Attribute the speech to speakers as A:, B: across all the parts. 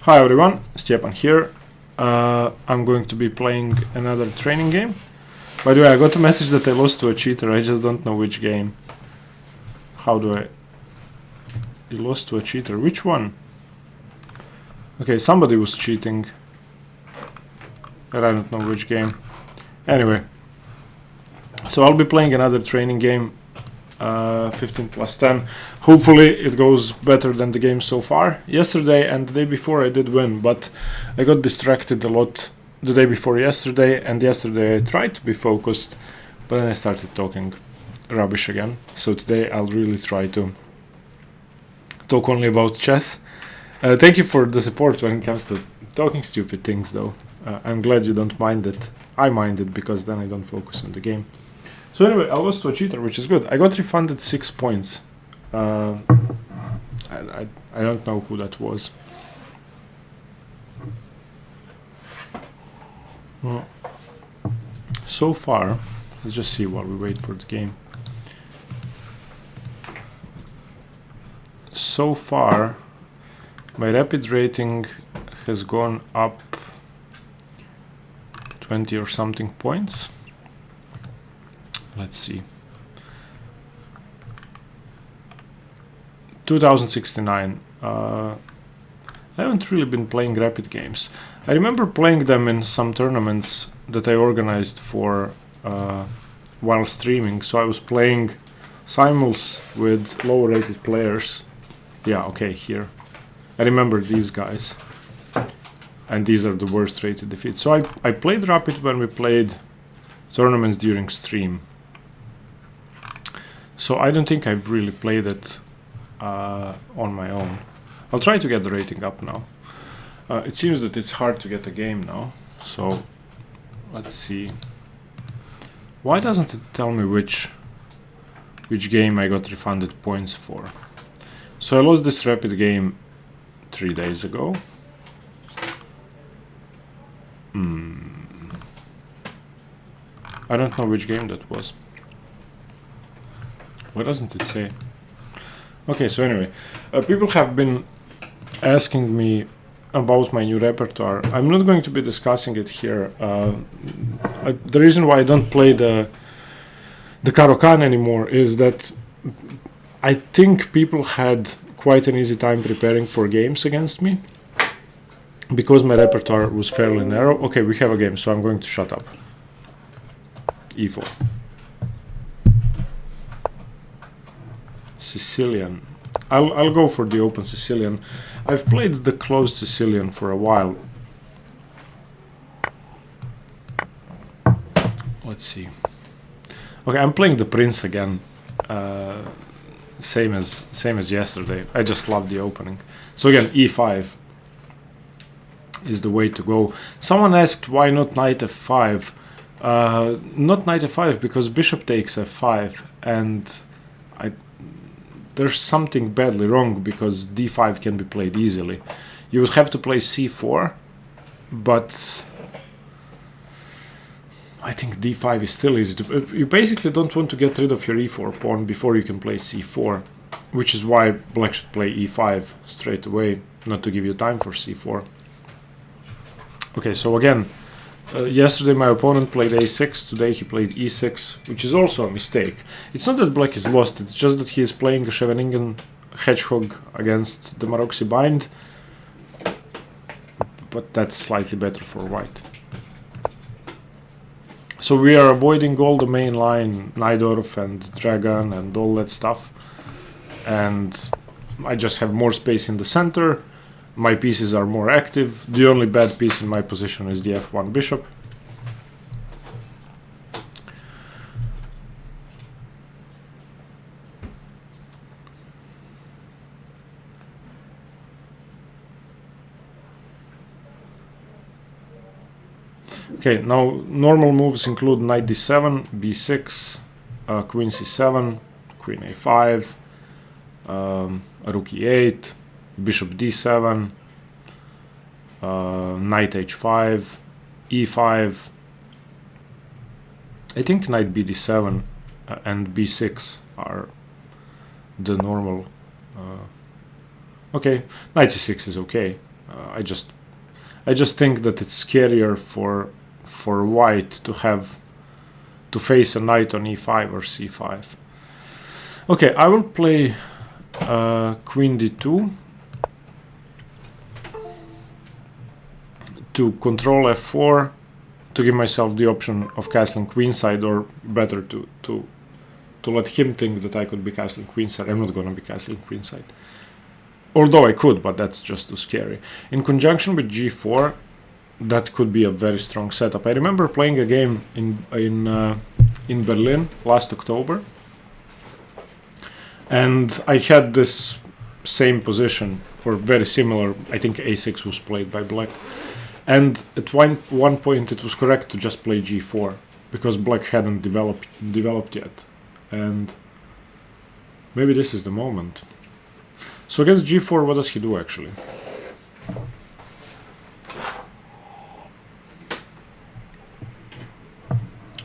A: Hi everyone, Stepan here. I'm going to be playing another training game. By the way, I got a message that I lost to a cheater, I just don't know which game. How do I... You lost to a cheater, which one? Okay, somebody was cheating. But I don't know which game. Anyway. So I'll be playing another training game. 15 plus 10. Hopefully it goes better than the game so far. Yesterday and the day before I did win, but I got distracted a lot the day before yesterday, and yesterday I tried to be focused, but then I started talking rubbish again. So today I'll really try to talk only about chess. Thank you for the support when it comes to talking stupid things though. I'm glad you don't mind it. I mind it because then I don't focus on the game. So anyway, I lost to a cheater, which is good. I got refunded 6 points. I don't know who that was. Well, so far, let's just see while we wait for the game. So far, my rapid rating has gone up 20 or something points. Let's see. 2069. I haven't really been playing rapid games. I remember playing them in some tournaments that I organized for while streaming. So I was playing simuls with lower rated players. Yeah, okay, here. I remember these guys. And these are the worst rated defeats. So I played rapid when we played tournaments during stream. So I don't think I've really played it on my own. I'll try to get the rating up now. It seems that it's hard to get a game now. So let's see. Why doesn't it tell me which game I got refunded points for? So I lost this rapid game 3 days ago. I don't know which game that was. Why doesn't it say? Okay, so anyway, people have been asking me about my new repertoire. I'm not going to be discussing it here. The reason why I don't play the caro-kann anymore is that I think people had quite an easy time preparing for games against me because my repertoire was fairly narrow. Okay, we have a game, so I'm going to shut up. E4. Sicilian. I'll go for the open Sicilian. I've played the closed Sicilian for a while. Let's see. Okay, I'm playing the Prince again. Same as yesterday. I just love the opening. So again, E5 is the way to go. Someone asked why not knight F5. Not knight F5 because bishop takes F5, and there's something badly wrong because D5 can be played easily. You would have to play C4, but I think D5 is still easy to... You basically don't want to get rid of your E4 pawn before you can play C4, which is why black should play E5 straight away, not to give you time for C4. Okay, so again, yesterday my opponent played A6, today he played E6, which is also a mistake. It's not that black is lost, it's just that he is playing a Scheveningen hedgehog against the Maroczy bind, but that's slightly better for white. So we are avoiding all the main line, Najdorf and Dragon and all that stuff, and I just have more space in the center. My pieces are more active. The only bad piece in my position is the F1 bishop. Okay, now normal moves include knight d7, b6, queen c7, queen a5, rook e8, bishop d7, knight h5, e5. I think knight bd7 and b6 are the normal. Okay, knight c6 is okay. I just think that it's scarier for white to face a knight on e5 or c5. Okay, I will play queen d2 to control f4 to give myself the option of castling queenside, or better to let him think that I could be castling queenside. I'm not going to be castling queenside. Although I could, but that's just too scary. In conjunction with g4, that could be a very strong setup. I remember playing a game in Berlin last October, and I had this same position, or very similar. I think a6 was played by black, and at one point it was correct to just play g4 because black hadn't developed yet, and maybe this is the moment. So against g4, what does he do actually?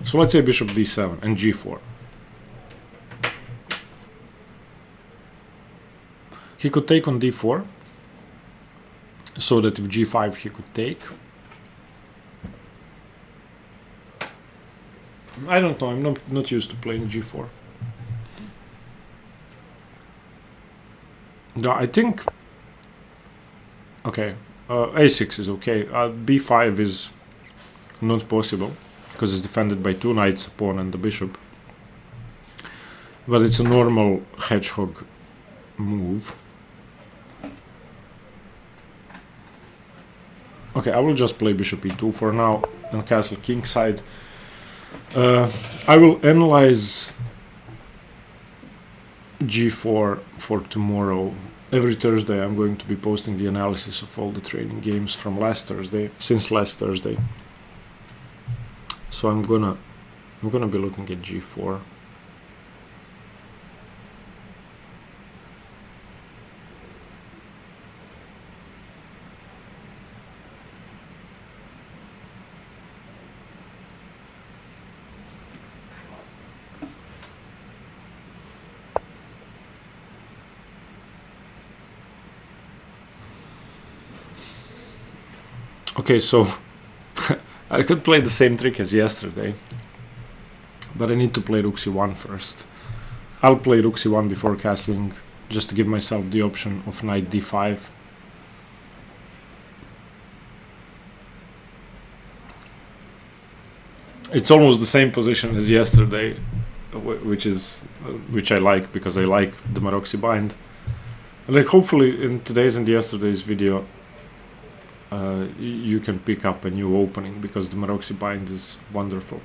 A: So let's say bishop d7 and g4. He could take on d4, so that if g5 he could take. I don't know, I'm not used to playing g4. No, I think... Okay, a6 is okay. b5 is not possible, because it's defended by two knights, a pawn and the bishop. But it's a normal hedgehog move. Okay, I will just play bishop e2 for now and castle kingside. I will analyze g4 for tomorrow. Every Thursday I'm going to be posting the analysis of all the training games from since last Thursday. So I'm gonna be looking at g4. Okay, so I could play the same trick as yesterday, but I need to play rook c1 first. I'll play rook c1 before castling, just to give myself the option of knight d5. It's almost the same position as yesterday, which I like, because I like the Maroczy bind. Like, hopefully in today's and yesterday's video you can pick up a new opening, because the Maroczy bind is wonderful.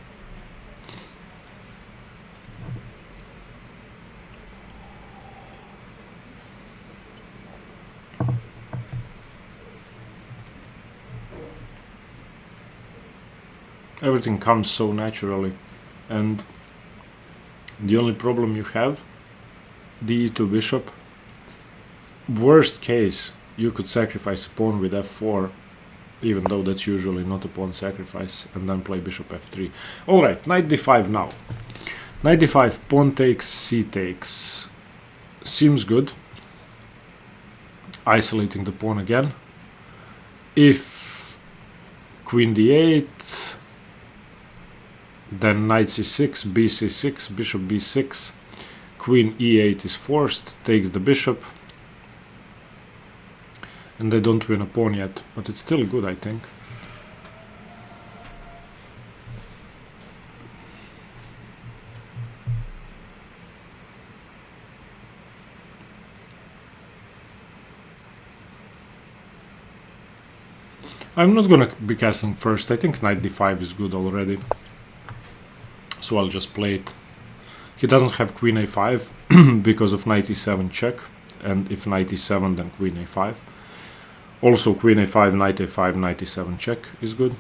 A: Everything comes so naturally, and the only problem you have, d2 bishop. Worst case, you could sacrifice a pawn with f4, even though that's usually not a pawn sacrifice, and then play bishop f3. Alright, knight d5 now. Knight d5, pawn takes, c takes. Seems good. Isolating the pawn again. If queen d8, then knight c6, bc6, bishop b6, queen e8 is forced, takes the bishop. And they don't win a pawn yet, but it's still good, I think. I'm not gonna be castling first. I think knight d5 is good already, so I'll just play it. He doesn't have queen a5 because of knight e7 check, and if knight e7 then queen a5. Also queen a5, knight a5, knight e7 check is good.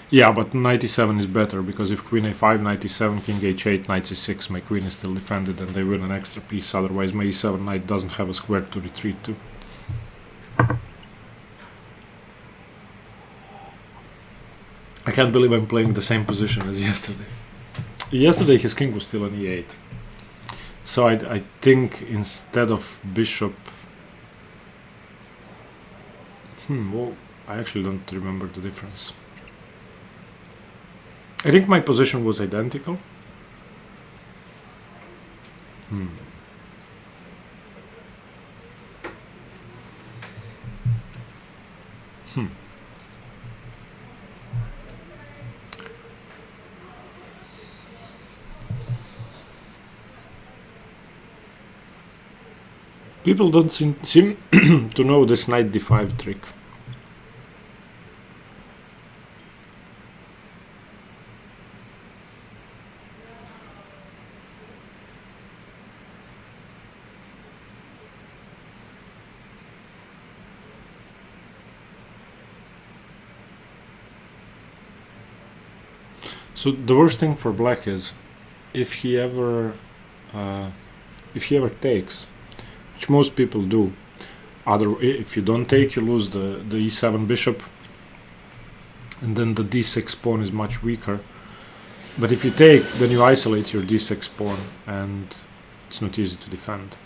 A: Yeah, but knight e7 is better, because if queen a5, knight e7, king h8, knight c6, my queen is still defended and they win an extra piece, otherwise my e7 knight doesn't have a square to retreat to. I can't believe I'm playing the same position as yesterday. Yesterday his king was still on e8. So I think instead of bishop... well, I actually don't remember the difference. I think my position was identical. People don't seem to know this knight d5 trick. So the worst thing for black is if he ever takes, which most people do. If you don't take, you lose the e7 bishop, and then the d6 pawn is much weaker. But if you take, then you isolate your d6 pawn, and it's not easy to defend.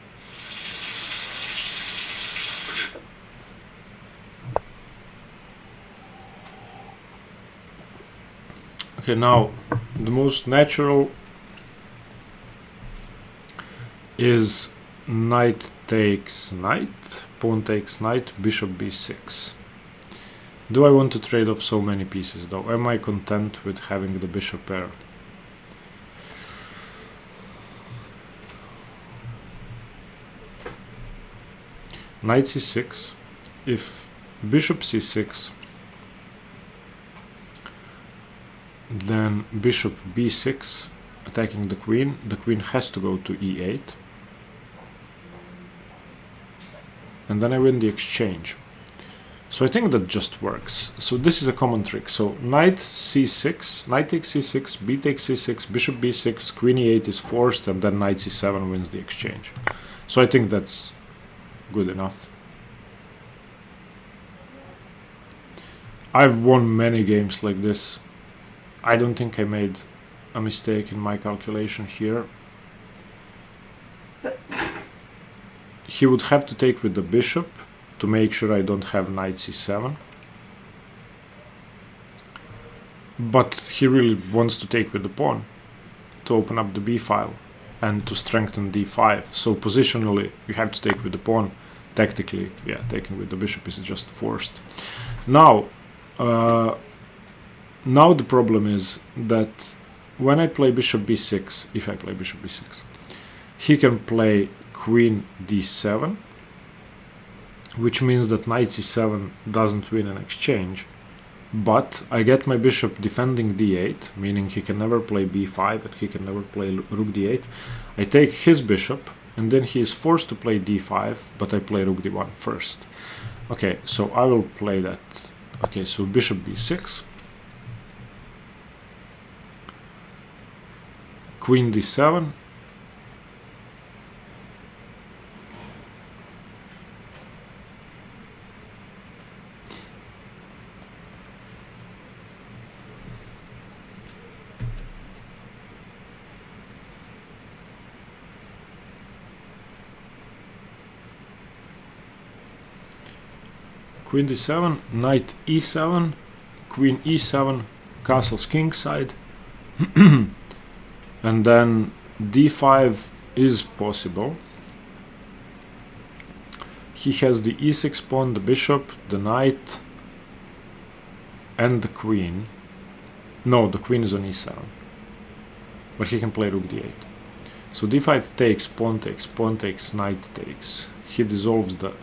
A: Okay, now the most natural is knight takes knight, pawn takes knight, bishop b6. Do I want to trade off so many pieces though? Am I content with having the bishop pair? Knight c6. If bishop c6, then bishop b6 attacking the queen has to go to e8, and then I win the exchange. So I think that just works. So this is a common trick. So knight c6, knight takes c6, b takes c6, bishop b6, queen e8 is forced, and then knight c7 wins the exchange. So I think that's good enough. I've won many games like this. I don't think I made a mistake in my calculation here. He would have to take with the bishop to make sure I don't have knight c7. But he really wants to take with the pawn to open up the b file and to strengthen d5. So positionally, you have to take with the pawn. Tactically, yeah, taking with the bishop is just forced. Now the problem is that when I play bishop b6, if I play bishop b6, he can play queen d7, which means that knight c7 doesn't win an exchange, but I get my bishop defending d8, meaning he can never play b5 and he can never play rook d8. I take his bishop, and then he is forced to play d5, but I play rook d1 first. Okay, so I will play that. Okay, so bishop b6, queen d7, queen d7, knight e7, queen e7, castles kingside, and then d5 is possible. He has the e6 pawn, the bishop, the knight, and the queen. No, the queen is on e7, but he can play rook d8. So d5 takes, pawn takes, knight takes. He dissolves the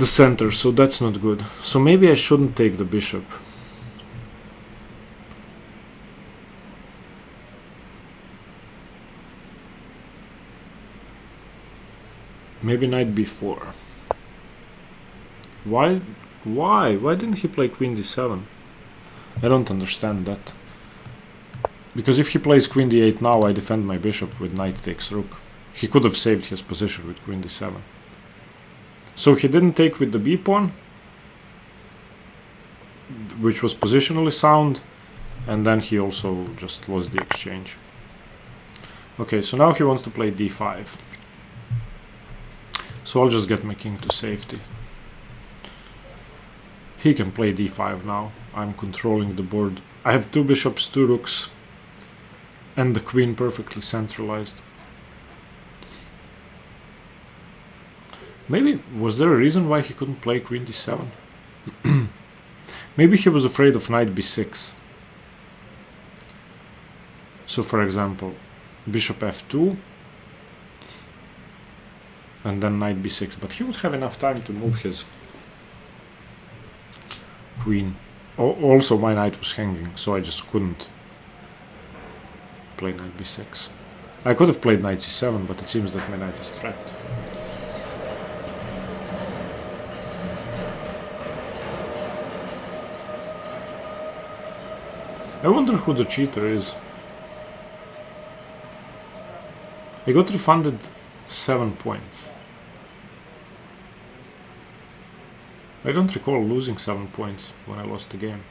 A: center, so that's not good. So maybe I shouldn't take the bishop. Maybe knight b4. Why didn't he play queen d7? I don't understand that. Because if he plays queen d8 now, I defend my bishop with knight takes rook. He could have saved his position with queen d7. So he didn't take with the b pawn, which was positionally sound, and then he also just lost the exchange. Okay, so now he wants to play d5. So I'll just get my king to safety. He can play d5 now. I'm controlling the board. I have 2 bishops, 2 rooks, and the queen perfectly centralized. Maybe, was there a reason why he couldn't play queen d7? Maybe he was afraid of knight b6. So for example, bishop f2, and then knight b6, but he would have enough time to move his queen. Also my knight was hanging, so I just couldn't play knight b6. I could have played knight c7, but it seems that my knight is trapped. I wonder who the cheater is. I got refunded 7 points. I don't recall losing 7 points when I lost the game.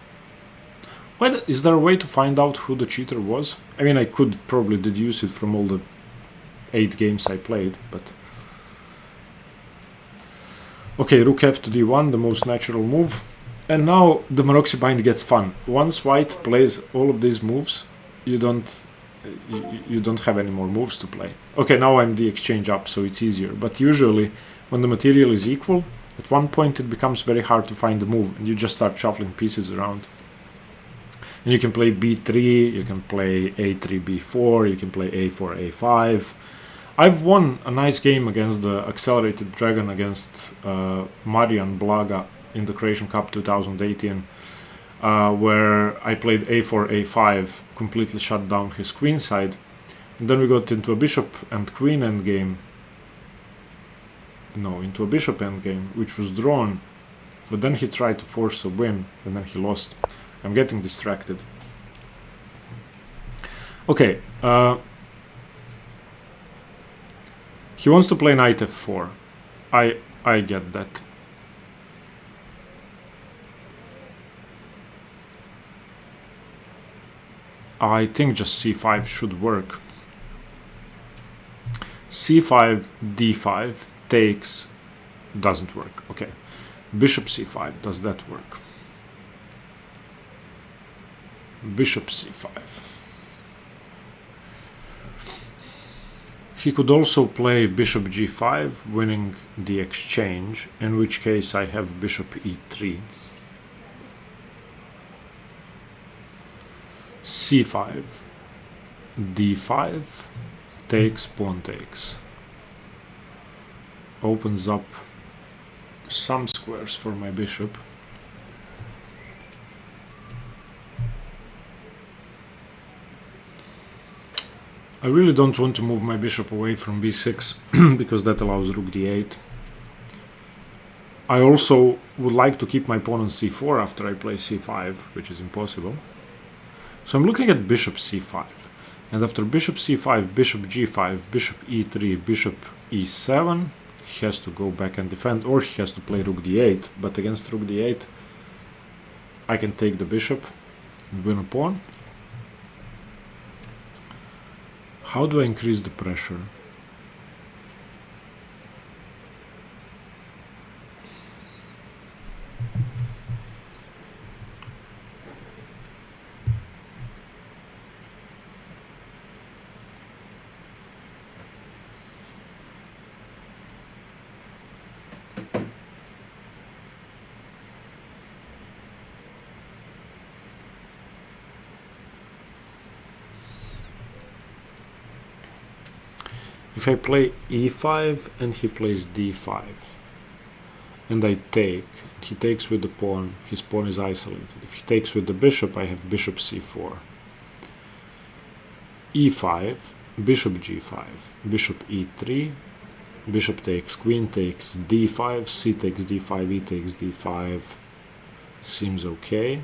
A: Well, is there a way to find out who the cheater was? I mean, I could probably deduce it from all the 8 games I played, but... Okay, rook f to d1, the most natural move. And now the Maroczy bind gets fun. Once white plays all of these moves, you don't have any more moves to play. Okay, now I'm the exchange up, so it's easier. But usually, when the material is equal, at one point it becomes very hard to find the move, and you just start shuffling pieces around. And you can play b3, you can play a3, b4, you can play a4, a5. I've won a nice game against the Accelerated Dragon against Marian Blaga in the Croatian Cup 2018, where I played a4, a5, completely shut down his queen side. And then we got into a bishop and queen endgame. No, into a bishop endgame, which was drawn. But then he tried to force a win, and then he lost. I'm getting distracted. Okay. He wants to play knight f4. I get that. I think just c5 should work. c5, d5 takes, doesn't work. Okay, bishop c5, does that work? Bishop c5. He could also play bishop g5, winning the exchange, in which case I have bishop e3. c5, d5, takes, pawn takes. Opens up some squares for my bishop. I really don't want to move my bishop away from b6 because that allows rook d8. I also would like to keep my pawn on c4 after I play c5, which is impossible. So I'm looking at bishop c5, and after bishop c5, bishop g5, bishop e3, bishop e7, he has to go back and defend, or he has to play rook d8, but against rook d8 I can take the bishop and win a pawn. How do I increase the pressure? If I play e5 and he plays d5 and I take, he takes with the pawn, his pawn is isolated. If he takes with the bishop, I have bishop c4. e5, bishop g5, bishop e3, bishop takes, queen takes, d5, c takes d5, e takes d5, seems okay.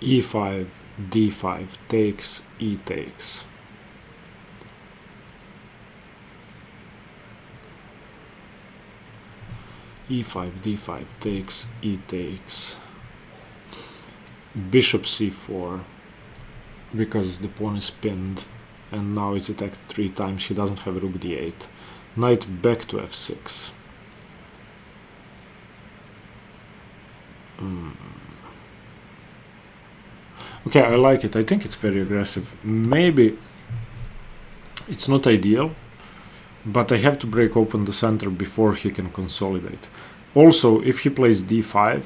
A: e5, d5 takes, e takes. e5, d5 takes, e takes. bishop c4 because the pawn is pinned and now it's attacked 3 times. He doesn't have rook d8. Knight back to f6. Okay, I like it. I think it's very aggressive. Maybe it's not ideal, but I have to break open the center before he can consolidate. Also, if he plays d5,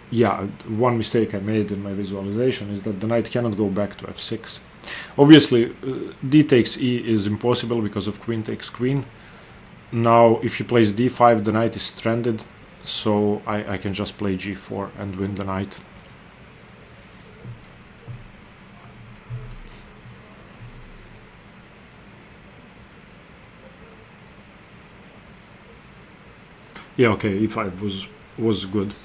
A: yeah, one mistake I made in my visualization is that the knight cannot go back to f6. Obviously, d takes e is impossible because of queen takes queen. Now, if he plays d5, the knight is stranded, so I can just play g4 and win the knight. Yeah, okay, e5 was good.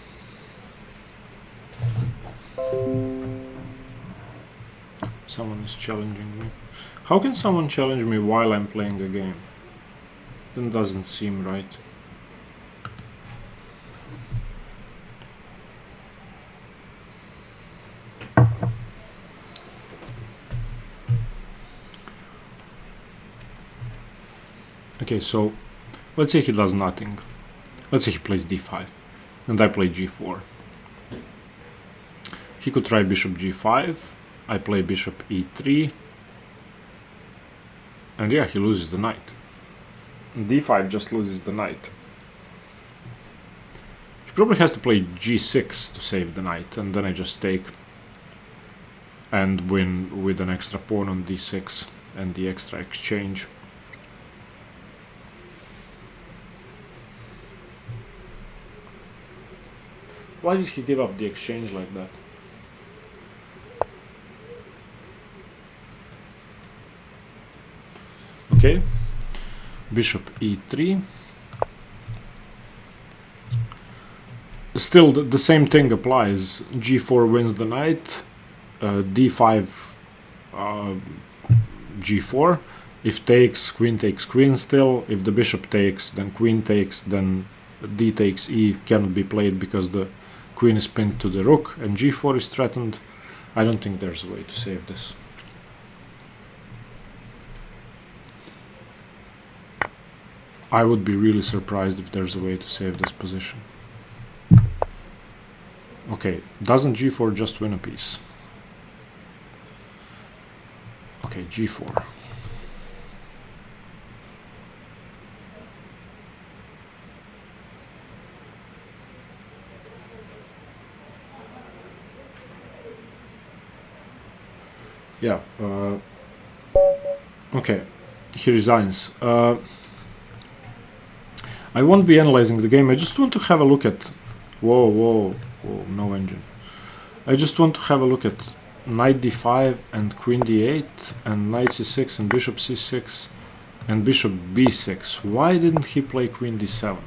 A: Someone is challenging me. How can someone challenge me while I'm playing a game? That doesn't seem right. Okay, so let's say he does nothing. Let's say he plays d5 and I play g4. He could try bishop g5. I play bishop e3. And yeah, he loses the knight. d5 just loses the knight. He probably has to play g6 to save the knight, and then I just take and win with an extra pawn on d6 and the extra exchange. Why did he give up the exchange like that? Okay, bishop e3. Still, the same thing applies. g4 wins the knight, d5, g4. If takes queen still. If the bishop takes, then queen takes, then d takes e cannot be played because the queen is pinned to the rook and g4 is threatened. I don't think there's a way to save this. I would be really surprised if there's a way to save this position. Okay, doesn't g4 just win a piece? Okay, g4. Yeah, okay, he resigns. I won't be analyzing the game, I just want to have a look at... Whoa, no engine. I just want to have a look at knight d5 and queen d8 and knight c6 and bishop c6 and bishop b6. Why didn't he play queen d7?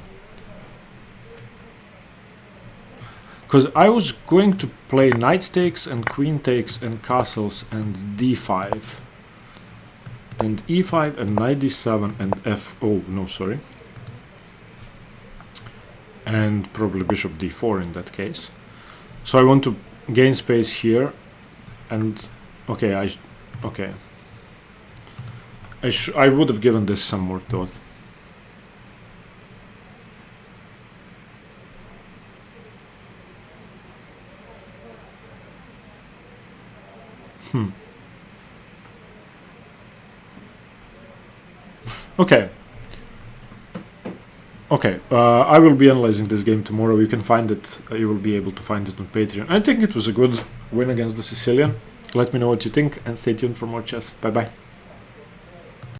A: Because I was going to play knight takes and queen takes and castles and d5 and e5 and knight d7 and oh no, sorry, and probably bishop d4 in that case. So I want to gain space here, and okay, I would have given this some more thought. Okay. Okay, I will be analyzing this game tomorrow. You can find it, you will be able to find it on Patreon. I think it was a good win against the Sicilian. Let me know what you think and stay tuned for more chess. Bye bye.